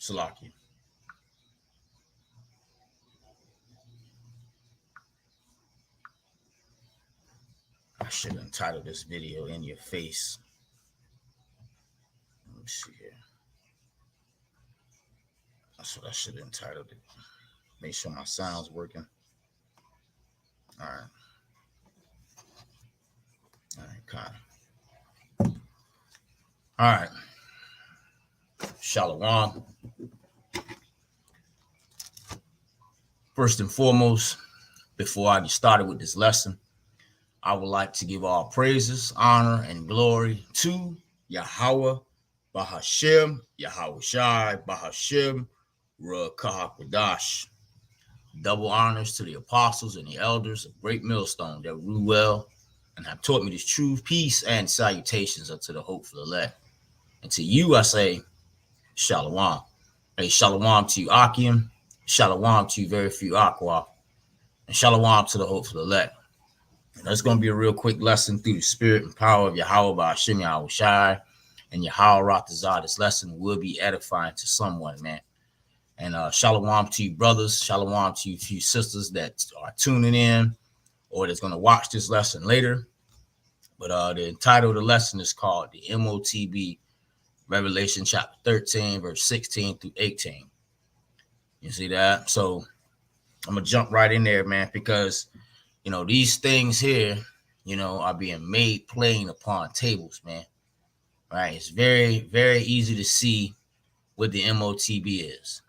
Salaki. I should entitle this video "In Your Face." Let me see here. That's what I should have entitled it. Make sure my sound's working. All right. All right, kind. All right. Shalom. First and foremost, before I get started with this lesson, I would like to give all praises, honor, and glory to Yahweh, Bahashem, Yahweh Shai, Bahashem, Ruach. Double honors to the apostles and the elders of Great Millstone that rule well and have taught me this truth, peace, and salutations unto the hopeful elect. And to you, I say, Shalom. Hey, Shalom to you, Akim. Shalom to you, very few Aqua. And Shalom to the hopeful elect. And that's going to be a real quick lesson through the spirit and power of Yahweh Bahashem Yahweh Shai and Yahweh Ratazah. This lesson will be edifying to someone, man. And shalom to you, brothers. Shalom to you, few sisters that are tuning in or that's going to watch this lesson later. But the title of the lesson is called the MOTB, Revelation chapter 13, verse 16 through 18. You see that? So I'm going to jump right in there, man, because, you know, these things here, you know, are being made plain upon tables, man. Right? It's very, very easy to see what the MOTB is.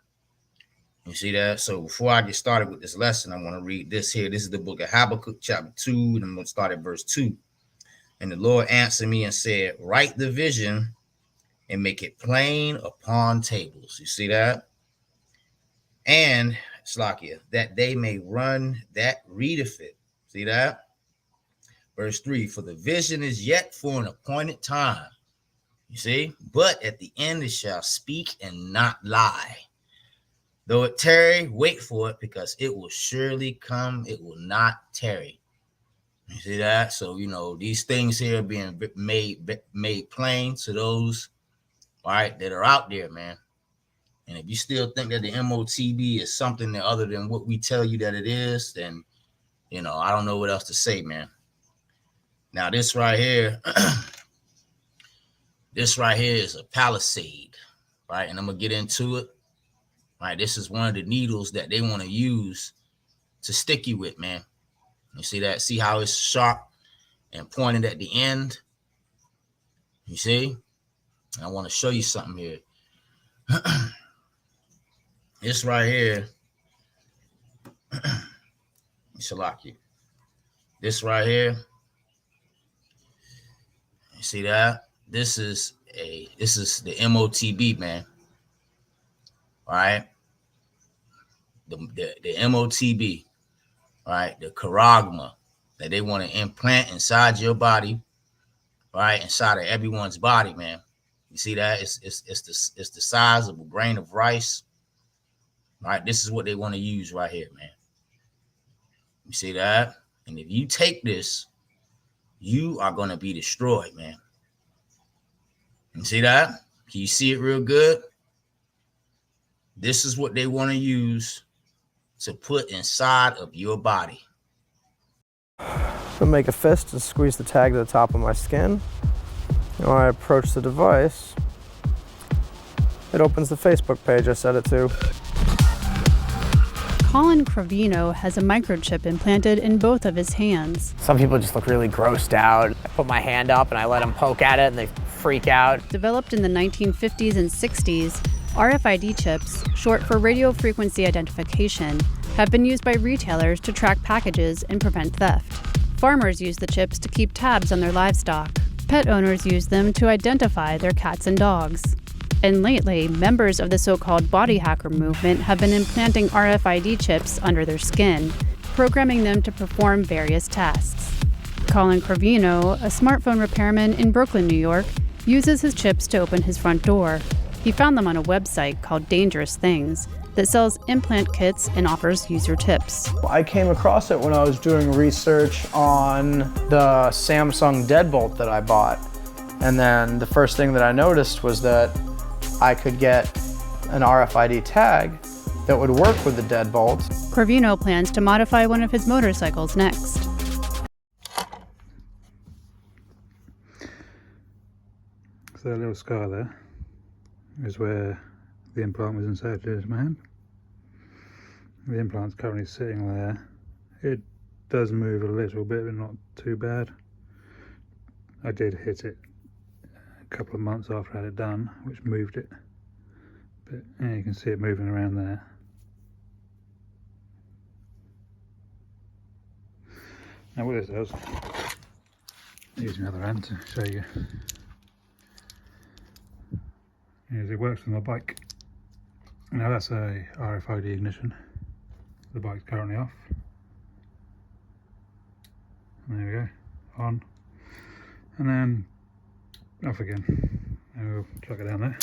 You see that? So before I get started with this lesson, I want to read this here. This is the book of Habakkuk, chapter 2, and I'm going to start at verse 2. And the Lord answered me and said, write the vision and make it plain upon tables. You see that? And, Slakia, that they may run that readeth it. See that? Verse 3, for the vision is yet for an appointed time. You see? But at the end it shall speak and not lie. Though it tarry, wait for it, because it will surely come. It will not tarry. You see that? So, you know, these things here are being made plain to those, all right, that are out there, man. And if you still think that the MOTB is something that other than what we tell you that it is, then, you know, I don't know what else to say, man. Now, this right here, this right here is a palisade, right? And I'm going to get into it. Right, this is one of the needles that they want to use to stick you with, man. You see that? See how it's sharp and pointed at the end? You see? I want to show you something here. This right here, Shalaki. This right here, you see that? This is the MOTB, man. All right. The MOTB, right? The charagma that they want to implant inside your body, right? Inside of everyone's body, man. You see that? It's the size of a grain of rice, right? This is what they want to use right here, man. You see that? And if you take this, you are going to be destroyed, man. You see that? Can you see it real good? This is what they want to use to put inside of your body. So make a fist and squeeze the tag to the top of my skin. And when I approach the device, it opens the Facebook page I set it to. Colin Cravino has a microchip implanted in both of his hands. Some people just look really grossed out. I put my hand up and I let them poke at it and they freak out. Developed in the 1950s and 60s, RFID chips, short for radio frequency identification, have been used by retailers to track packages and prevent theft. Farmers use the chips to keep tabs on their livestock. Pet owners use them to identify their cats and dogs. And lately, members of the so-called body hacker movement have been implanting RFID chips under their skin, programming them to perform various tasks. Colin Cravino, a smartphone repairman in Brooklyn, New York, uses his chips to open his front door. He found them on a website called Dangerous Things that sells implant kits and offers user tips. I came across it when I was doing research on the Samsung Deadbolt that I bought. And then the first thing that I noticed was that I could get an RFID tag that would work with the deadbolt. Corvino plans to modify one of his motorcycles next. So that little scar there is where the implant was inserted into my hand. The implant's currently sitting there. It does move a little bit, but not too bad. I did hit it a couple of months after I had it done, which moved it. But yeah, you can see it moving around there. Now what this does, use my other hand to show you, is it works with my bike. Now that's a RFID ignition. The bike's currently off. And there we go, on. And then off again. And we'll chuck it down there.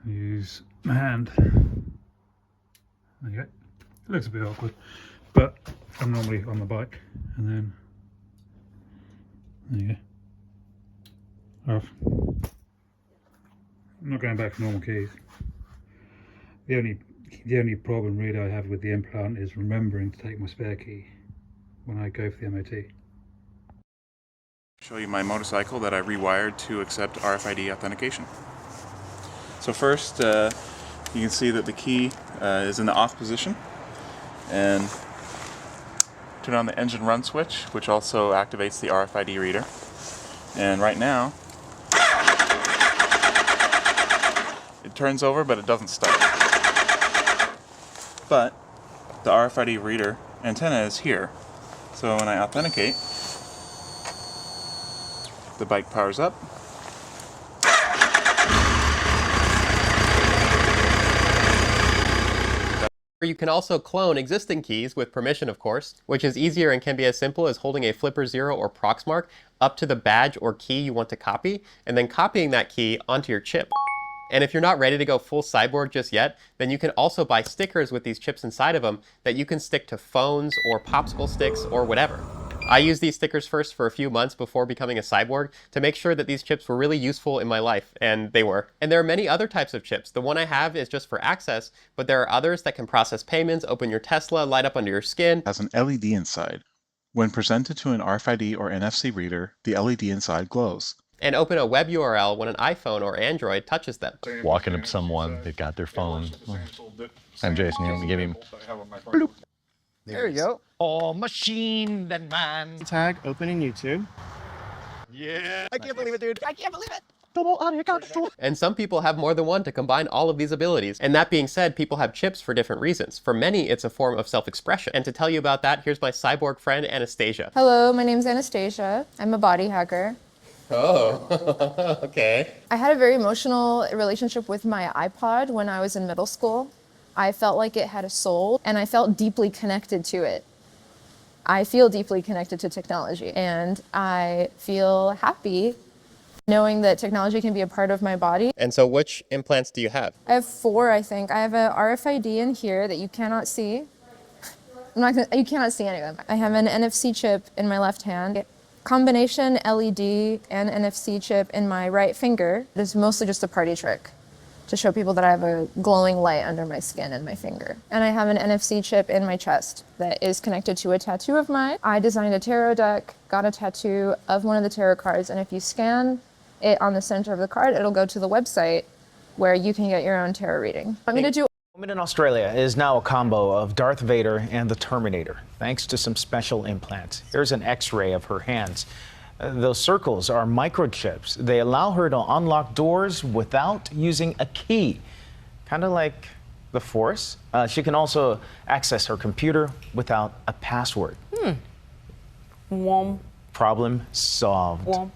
Use my hand. There you go. It looks a bit awkward, but I'm normally on the bike. And then there you go. Off. I'm not going back to normal keys. The only problem really I have with the implant is remembering to take my spare key when I go for the MOT. Show you my motorcycle that I rewired to accept RFID authentication. So first, you can see that the key is in the off position, and turn on the engine run switch, which also activates the RFID reader. And right now, it turns over, but it doesn't start. But the RFID reader antenna is here. So when I authenticate, the bike powers up. You can also clone existing keys with permission, of course, which is easier and can be as simple as holding a Flipper 0 or Proxmark up to the badge or key you want to copy, and then copying that key onto your chip. And if you're not ready to go full cyborg just yet, then you can also buy stickers with these chips inside of them that you can stick to phones or popsicle sticks or whatever. I used these stickers first for a few months before becoming a cyborg to make sure that these chips were really useful in my life, and they were. And there are many other types of chips. The one I have is just for access, but there are others that can process payments, open your Tesla, light up under your skin. It has an LED inside. When presented to an RFID or NFC reader, the LED inside glows. And open a web URL when an iPhone or Android touches them. Walking up to someone, they've got their phone. I'm Jason, you want me to give him bloop. There you go. Oh, machine then man. Tag open in YouTube. Yeah. I can't believe it, dude. I can't believe it. Double audio control. And some people have more than one to combine all of these abilities. And that being said, people have chips for different reasons. For many, it's a form of self-expression. And to tell you about that, here's my cyborg friend, Anastasia. Hello, my name's Anastasia. I'm a body hacker. Oh, okay. I had a very emotional relationship with my iPod when I was in middle school. I felt like it had a soul, and I felt deeply connected to it. I feel deeply connected to technology, and I feel happy knowing that technology can be a part of my body. And so which implants do you have? I have 4, I think. I have a RFID in here that you cannot see. You cannot see any of them. I have an NFC chip in my left hand. Combination LED and NFC chip in my right finger. It is mostly just a party trick to show people that I have a glowing light under my skin and my finger. And I have an NFC chip in my chest that is connected to a tattoo of mine. I designed a tarot deck, got a tattoo of one of the tarot cards, and if you scan it on the center of the card, it'll go to the website where you can get your own tarot reading. Want me to do A woman in Australia is now a combo of Darth Vader and the Terminator, thanks to some special implants. Here's an X-ray of her hands. Those circles are microchips. They allow her to unlock doors without using a key, kind of like the Force. She can also access her computer without a password. Womp. Problem solved. Womp.